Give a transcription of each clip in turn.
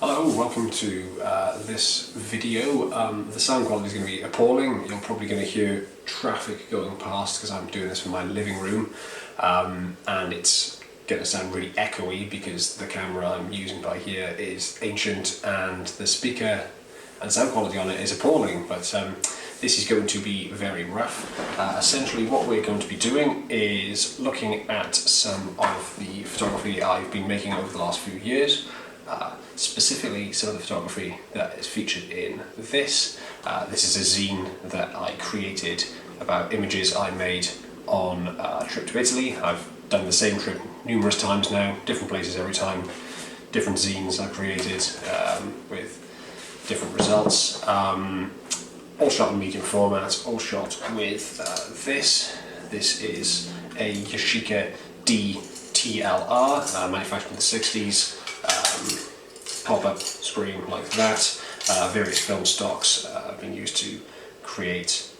Hello, welcome to this video. The sound quality is going to be appalling. You're probably going to hear traffic going past because I'm doing this from my living room, and it's going to sound really echoey because the camera I'm using by here is ancient and the speaker and sound quality on it is appalling, but this is going to be very rough. Essentially what we're going to be doing is looking at some of the photography I've been making over the last few years. Specifically some of the photography that is featured in this. This is a zine that I created about images I made on a trip to Italy. I've done the same trip numerous times now, different places every time, different zines I've created with different results. All shot in medium format, all shot with this. This is a Yashica D TLR, manufactured in the 60s. Pop-up screen like that. Various film stocks have been used to create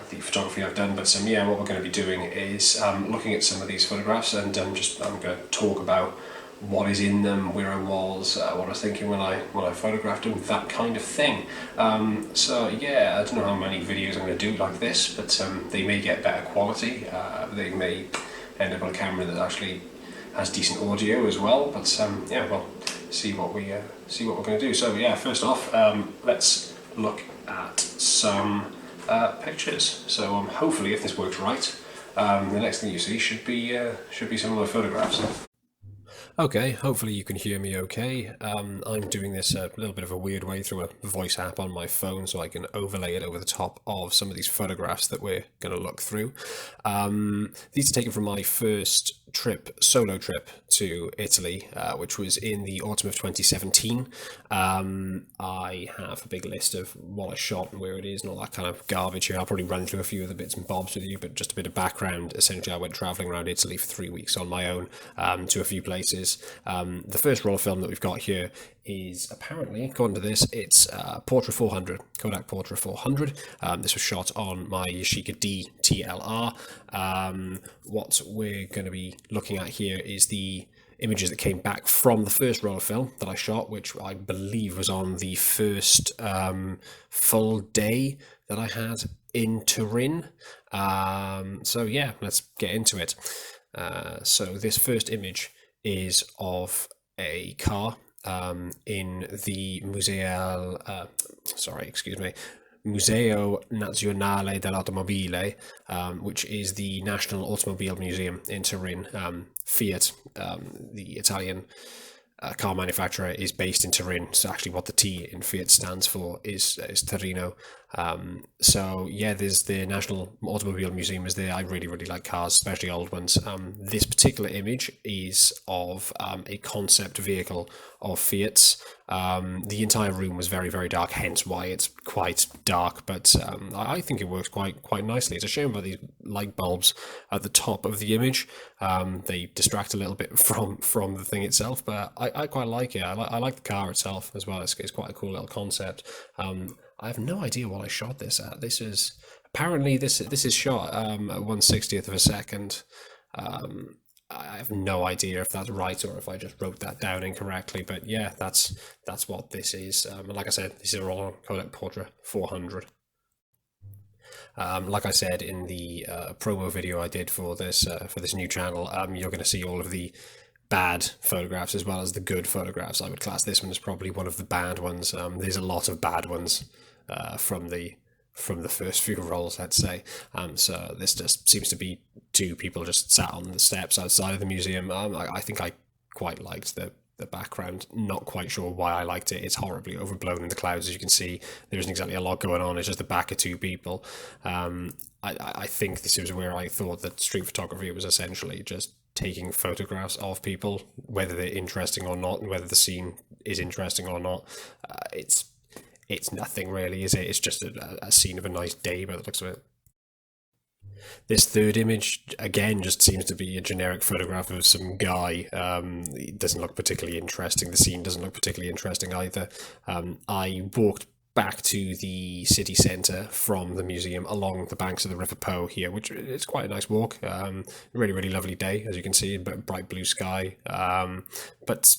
the photography I've done. But yeah, what we're going to be doing is looking at some of these photographs, and I'm going to talk about what is in them, where I was, what I was thinking when I photographed them, that kind of thing. So yeah, I don't know how many videos I'm going to do like this, but they may get better quality. They may end up on a camera that actually has decent audio as well. But yeah, well, see what we're going to do. So yeah, first off, let's look at some pictures. So hopefully, if this works right, the next thing you see should be some of my photographs. Okay, hopefully you can hear me okay. I'm doing this a little bit of a weird way through a voice app on my phone, so I can overlay it over the top of some of these photographs that we're going to look through. These are taken from my first solo trip to Italy, which was in the autumn of 2017. I have a big list of what I shot and where it is and all that kind of garbage here. I'll probably run through a few of the bits and bobs with you, but just a bit of background. Essentially, I went travelling around Italy for 3 weeks on my own to a few places. The first roll of film that we've got here is apparently, according to this, it's Portra 400, Kodak Portra 400. This was shot on my Yashica D TLR. What we're going to be looking at here is the images that came back from the first roll of film that I shot, which I believe was on the first full day that I had in Turin. So yeah, let's get into it. So this first image is of a car in the Museo Nazionale dell'Automobile, which is the National Automobile Museum in Turin. Fiat, the Italian car manufacturer, is based in Turin. So actually what the T in Fiat stands for is Torino. So yeah, there's the National Automobile Museum is there. I really like cars, especially old ones. This particular image is of a concept vehicle of Fiat's. The entire room was very dark, hence why it's quite dark, but I think it works quite nicely. It's a shame about these light bulbs at the top of the image. They distract a little bit from the thing itself, but I quite like it. I like the car itself as well. It's quite a cool little concept. I have no idea what I shot this at. This is shot at 1/60th of a second. I have no idea if that's right or if I just wrote that down incorrectly, but yeah, that's what this is. Like I said, these are all on Kodak Portra 400. Like I said in the promo video I did for this new channel, you're going to see all of the bad photographs as well as the good photographs. I would class this one as probably one of the bad ones. There's a lot of bad ones from the first few rolls, I'd say. So this just seems to be two people just sat on the steps outside of the museum. I think I quite liked the background. Not quite sure why I liked it. It's horribly overblown in the clouds, as you can see. There isn't exactly a lot going on. It's just the back of two people. I think this was where I thought that street photography was essentially just taking photographs of people, whether they're interesting or not, and whether the scene is interesting or not. It's nothing really, is it? It's just a scene of a nice day by the looks of it. This third image, again, just seems to be a generic photograph of some guy. It doesn't look particularly interesting. The scene doesn't look particularly interesting either. I walked back to the city centre from the museum along the banks of the River Po here, which is quite a nice walk. Really lovely day, as you can see, but bright blue sky. But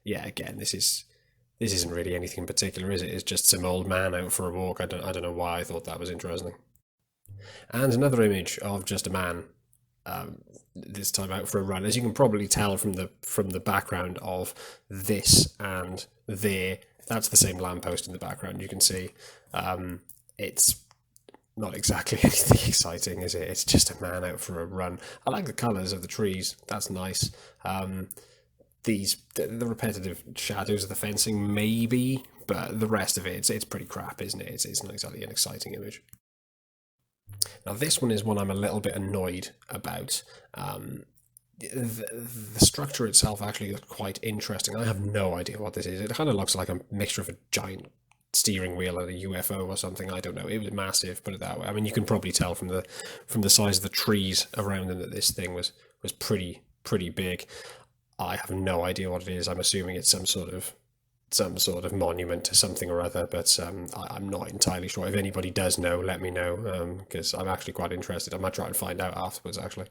yeah, again, this is This isn't really anything in particular, is it? It's just some old man out for a walk. I don't know why I thought that was interesting. And another image of just a man, this time out for a run. As you can probably tell from the background of this and there, that's the same lamppost in the background. You can see it's not exactly anything exciting, is it? It's just a man out for a run. I like the colours of the trees. That's nice. The repetitive shadows of the fencing, maybe, but the rest of it, it's pretty crap, isn't it? It's not exactly an exciting image. Now, this one is one I'm a little bit annoyed about. The structure itself actually looks quite interesting. I have no idea what this is. It kind of looks like a mixture of a giant steering wheel and a UFO or something. I don't know. It was massive, put it that way. I mean, you can probably tell from the size of the trees around them that this thing was pretty big. I have no idea what it is. I'm assuming it's some sort of monument to something or other, but I'm not entirely sure. If anybody does know, let me know, because I'm actually quite interested. I might try and find out afterwards, actually.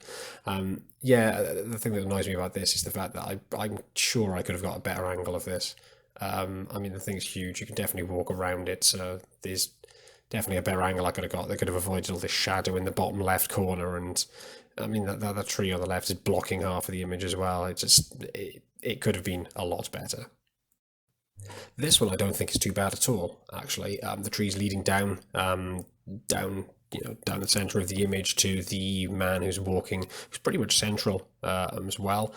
Yeah, the thing that annoys me about this is the fact that I'm sure I could have got a better angle of this. I mean, the thing's huge. You can definitely walk around it, so there's definitely a better angle I could have got. That could have avoided all this shadow in the bottom left corner, and I mean that tree on the left is blocking half of the image as well. It could have been a lot better. This one I don't think is too bad at all, actually. The trees leading down, down the center of the image to the man who's walking, who's pretty much central as well.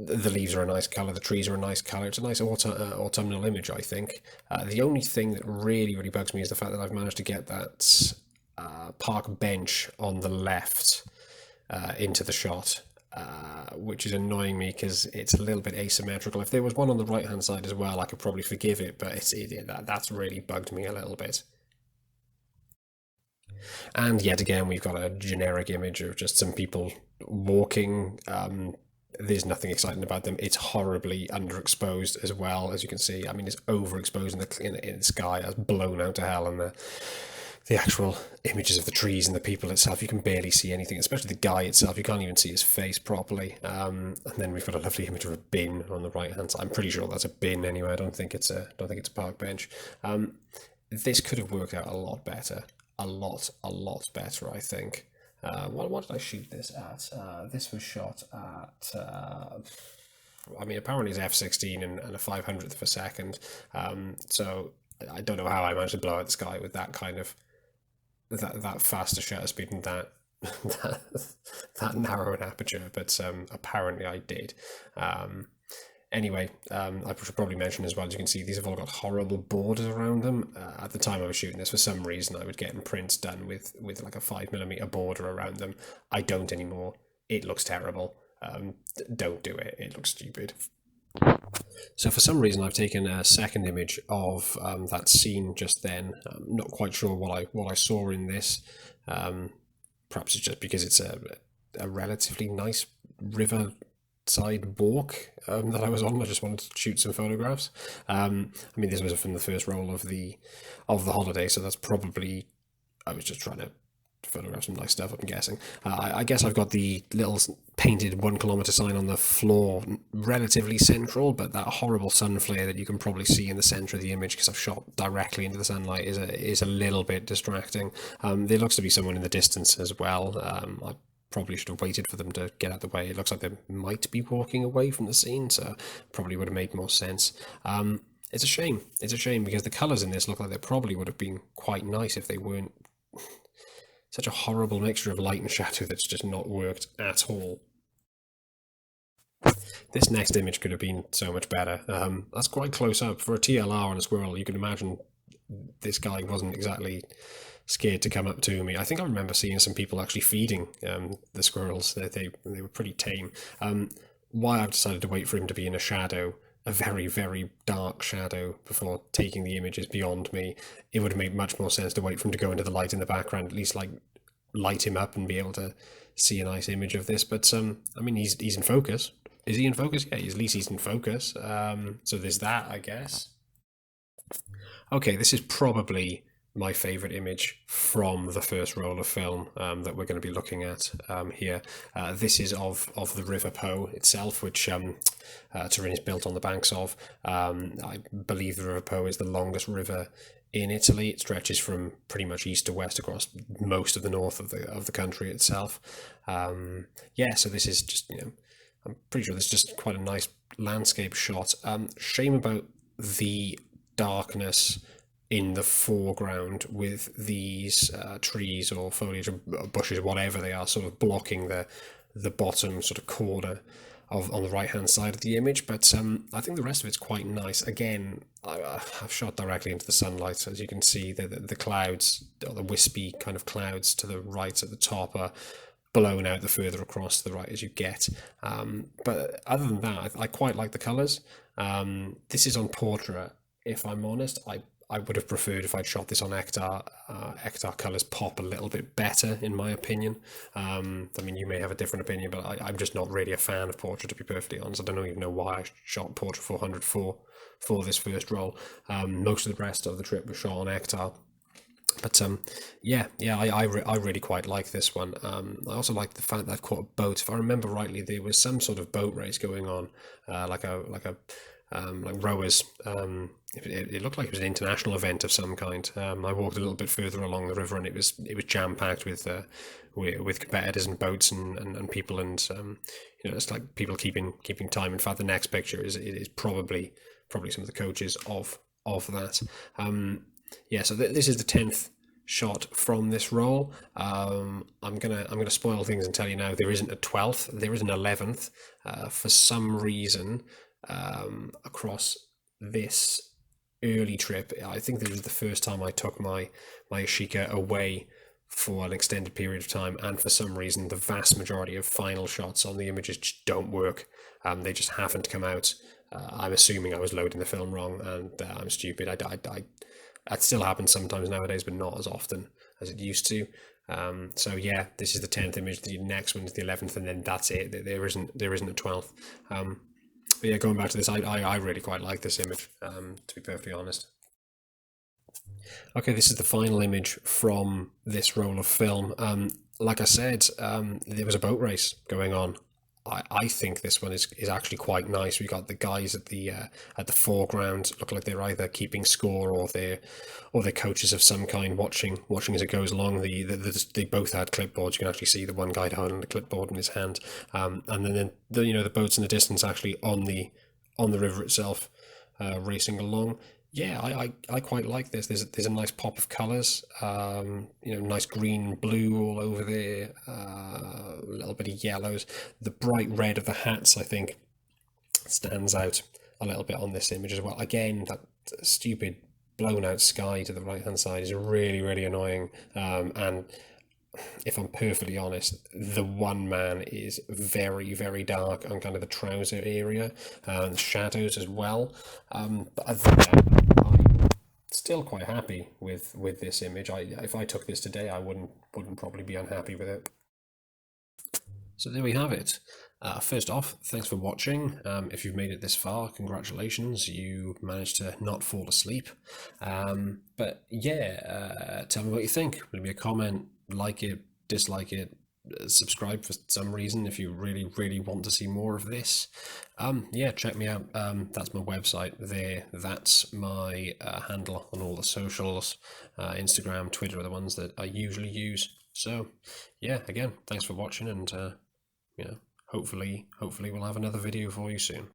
The leaves are a nice colour, the trees are a nice colour. It's a nice autumnal image, I think. The only thing that really bugs me is the fact that I've managed to get that park bench on the left into the shot, which is annoying me because it's a little bit asymmetrical. If there was one on the right hand side as well, I could probably forgive it, but that's really bugged me a little bit. And yet again, we've got a generic image of just some people walking. There's nothing exciting about them. It's horribly underexposed as well, as you can see. I mean, it's overexposed in the sky, it's blown out to hell, and the actual images of the trees and the people itself, you can barely see anything, especially the guy itself. You can't even see his face properly. And then we've got a lovely image of a bin on the right hand side. I'm pretty sure that's a bin anyway. I don't think it's a park bench. This could have worked out a lot better, a lot better, I think. What did I shoot this at? This was shot at. I mean, apparently it's f16 and a 500th of a second. So I don't know how I managed to blow out the sky with that kind of that faster shutter speed and that narrow an aperture, but apparently I did. Anyway, I should probably mention as well, as you can see, these have all got horrible borders around them. At the time I was shooting this, for some reason, I would get prints done with like a 5mm border around them. I don't anymore. It looks terrible. Don't do it. It looks stupid. So for some reason, I've taken a second image of that scene just then. I'm not quite sure what I saw in this. Perhaps it's just because it's a relatively nice river side walk that I was on. I just wanted to shoot some photographs. I mean, this was from the first roll of the holiday, so that's probably, I was just trying to photograph some nice stuff, I'm guessing. I guess I've got the little painted 1 kilometer sign on the floor relatively central, but that horrible sun flare that you can probably see in the center of the image, because I've shot directly into the sunlight, is a little bit distracting. There looks to be someone in the distance as well. I probably should have waited for them to get out of the way. It looks like they might be walking away from the scene, so probably would have made more sense. It's a shame. It's a shame because the colours in this look like they probably would have been quite nice if they weren't such a horrible mixture of light and shadow that's just not worked at all. This next image could have been so much better. That's quite close up. For a TLR and a squirrel, you can imagine this guy wasn't exactly scared to come up to me. I think I remember seeing some people actually feeding the squirrels. They were pretty tame. Why I've decided to wait for him to be in a shadow, a very dark shadow, before taking the images beyond me. It would have made much more sense to wait for him to go into the light in the background, at least like light him up and be able to see a nice image of this. But I mean, he's in focus. Is he in focus? Yeah, at least he's in focus. So there's that, I guess. Okay, this is probably my favourite image from the first roll of film that we're going to be looking at here. This is of the River Po itself, which Turin is built on the banks of. I believe the River Po is the longest river in Italy. It stretches from pretty much east to west across most of the north of the country itself. Yeah, so this is just, I'm pretty sure this is just quite a nice landscape shot. Shame about the darkness in the foreground with these trees or foliage or bushes, whatever they are, sort of blocking the bottom sort of corner on the right hand side of the image. But I think the rest of it's quite nice. Again, I've shot directly into the sunlight, as you can see. The clouds, or the wispy kind of clouds to the right at the top, are blown out the further across to the right as you get. But other than that, I quite like the colours. This is on portrait. If I'm honest, I would have preferred if I'd shot this on Ektar. Ektar colours pop a little bit better, in my opinion. I mean, you may have a different opinion, but I'm just not really a fan of portrait, to be perfectly honest. I don't even know why I shot portrait 400 for this first roll. Most of the rest of the trip was shot on Ektar. But yeah, I really quite like this one. I also like the fact that I've caught a boat. If I remember rightly, there was some sort of boat race going on, like rowers. It looked like it was an international event of some kind. I walked a little bit further along the river, and it was jam packed with competitors and boats and people, and it's like people keeping time. In fact, the next picture is probably some of the coaches of that. Yeah, so this is the 10th shot from this roll. I'm gonna spoil things and tell you now, there isn't a 12th, there is an 11th. For some reason, across this early trip, I think this was the first time I took my Yashica away for an extended period of time, and for some reason the vast majority of final shots on the images just don't work. They just haven't come out. I'm assuming I was loading the film wrong, and I'm stupid. That still happens sometimes nowadays, but not as often as it used to. So yeah, this is the 10th image. The next one is the 11th, and then that's it. There isn't a 12th. But yeah, going back to this, I really quite like this image, to be perfectly honest. Okay, this is the final image from this roll of film. Like I said, there was a boat race going on. I think this one is actually quite nice. We got the guys at the foreground, look like they're either keeping score or they're coaches of some kind, watching as it goes along. They both had clipboards. You can actually see the one guy holding the clipboard in his hand, and then the boats in the distance actually on the river itself, racing along. Yeah, I quite like this. There's a nice pop of colours. Nice green, blue all over there. A little bit of yellows. The bright red of the hats, I think, stands out a little bit on this image as well. Again, that stupid blown out sky to the right hand side is really, really annoying. And if I'm perfectly honest, the one man is very, very dark on kind of the trouser area and the shadows as well. But other than that, I'm still quite happy with this image. If I took this today, I wouldn't probably be unhappy with it. So there we have it. First off, thanks for watching. If you've made it this far, congratulations, you managed to not fall asleep. But yeah, tell me what you think. Leave me a comment, like it, dislike it, subscribe for some reason if you really, really want to see more of this. Yeah, check me out. That's my website there. That's my handle on all the socials. Instagram, Twitter are the ones that I usually use. So yeah, again, thanks for watching, and hopefully we'll have another video for you soon.